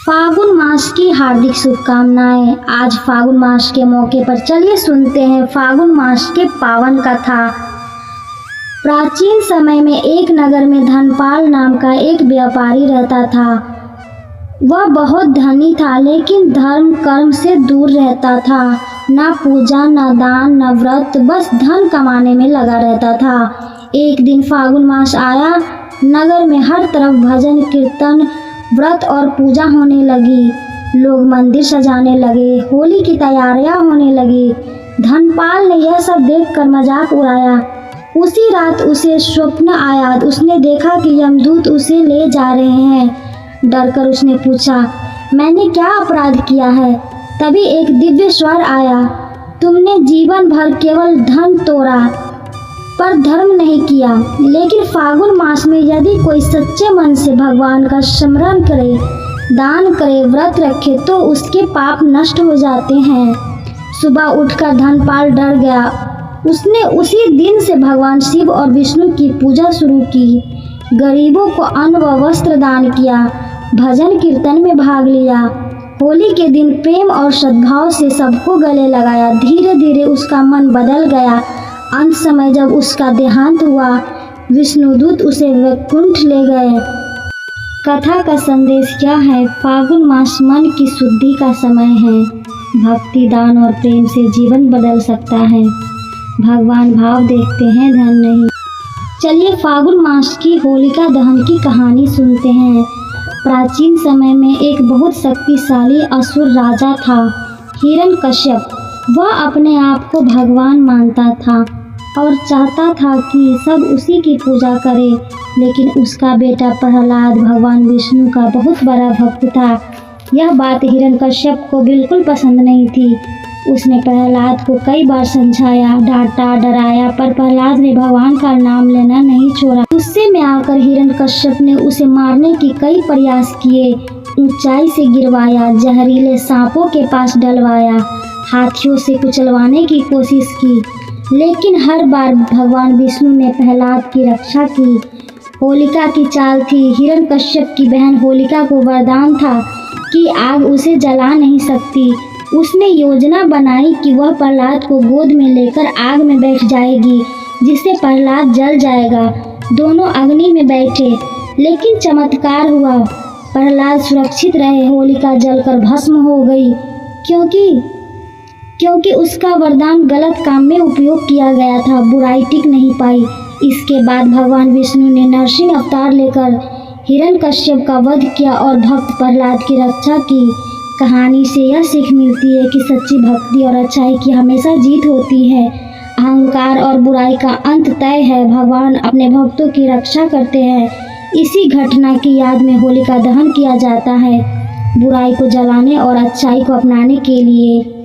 फागुन मास की हार्दिक शुभकामनाएं। आज फागुन मास के मौके पर चलिए सुनते हैं फागुन मास के पावन कथा। प्राचीन समय में एक नगर में धनपाल नाम का एक व्यापारी रहता था। वह बहुत धनी था, लेकिन धर्म कर्म से दूर रहता था। न पूजा, न दान, न व्रत, बस धन कमाने में लगा रहता था। एक दिन फागुन मास आया। नगर में हर तरफ भजन कीर्तन, व्रत और पूजा होने लगी। लोग मंदिर सजाने लगे, होली की तैयारियां होने लगी। धनपाल ने यह सब देखकर मजाक उड़ाया। उसी रात उसे स्वप्न आया। उसने देखा कि यमदूत उसे ले जा रहे हैं। डरकर उसने पूछा, मैंने क्या अपराध किया है? तभी एक दिव्य स्वर आया, तुमने जीवन भर केवल धन तोड़ा पर धर्म नहीं किया। लेकिन फागुन मास में यदि कोई सच्चे मन से भगवान का स्मरण करे, दान करे, व्रत रखे तो उसके पाप नष्ट हो जाते हैं। सुबह उठकर धनपाल डर गया। उसने उसी दिन से भगवान शिव और विष्णु की पूजा शुरू की। गरीबों को अन्न व वस्त्र दान किया, भजन कीर्तन में भाग लिया। होली के दिन प्रेम और सद्भाव से सबको गले लगाया। धीरे धीरे उसका मन बदल गया। अंत समय जब उसका देहांत हुआ, विष्णुदूत उसे वैकुंठ ले गए। कथा का संदेश क्या है? फागुन मास मन की शुद्धि का समय है। भक्ति, दान और प्रेम से जीवन बदल सकता है। भगवान भाव देखते हैं, धन नहीं। चलिए फागुन मास की होलिका दहन की कहानी सुनते हैं। प्राचीन समय में एक बहुत शक्तिशाली असुर राजा था, हिरण्यकश्यप। वह अपने आप को भगवान मानता था और चाहता था कि सब उसी की पूजा करें। लेकिन उसका बेटा प्रहलाद भगवान विष्णु का बहुत बड़ा भक्त था। यह बात हिरण्यकश्यप को बिल्कुल पसंद नहीं थी। उसने प्रहलाद को कई बार समझाया, डांटा, डराया, पर प्रहलाद ने भगवान का नाम लेना नहीं छोड़ा। गुस्से में आकर हिरण्यकश्यप ने उसे मारने की कई प्रयास किए। ऊंचाई से गिरवाया, जहरीले सांपों के पास डलवाया, हाथियों से कुचलवाने की कोशिश की, लेकिन हर बार भगवान विष्णु ने प्रहलाद की रक्षा की। होलिका की चाल थी। हिरण्यकश्यप की बहन होलिका को वरदान था कि आग उसे जला नहीं सकती। उसने योजना बनाई कि वह प्रहलाद को गोद में लेकर आग में बैठ जाएगी, जिससे प्रहलाद जल जाएगा। दोनों अग्नि में बैठे, लेकिन चमत्कार हुआ। प्रहलाद सुरक्षित रहे। होलिका जलकर भस्म हो गई, क्योंकि उसका वरदान गलत काम में उपयोग किया गया था। बुराई टिक नहीं पाई। इसके बाद भगवान विष्णु ने नरसिंह अवतार लेकर हिरण्यकश्यप का वध किया और भक्त प्रहलाद की रक्षा की। कहानी से यह सीख मिलती है कि सच्ची भक्ति और अच्छाई की हमेशा जीत होती है। अहंकार और बुराई का अंत तय है। भगवान अपने भक्तों की रक्षा करते हैं। इसी घटना की याद में होलिका दहन किया जाता है, बुराई को जलाने और अच्छाई को अपनाने के लिए।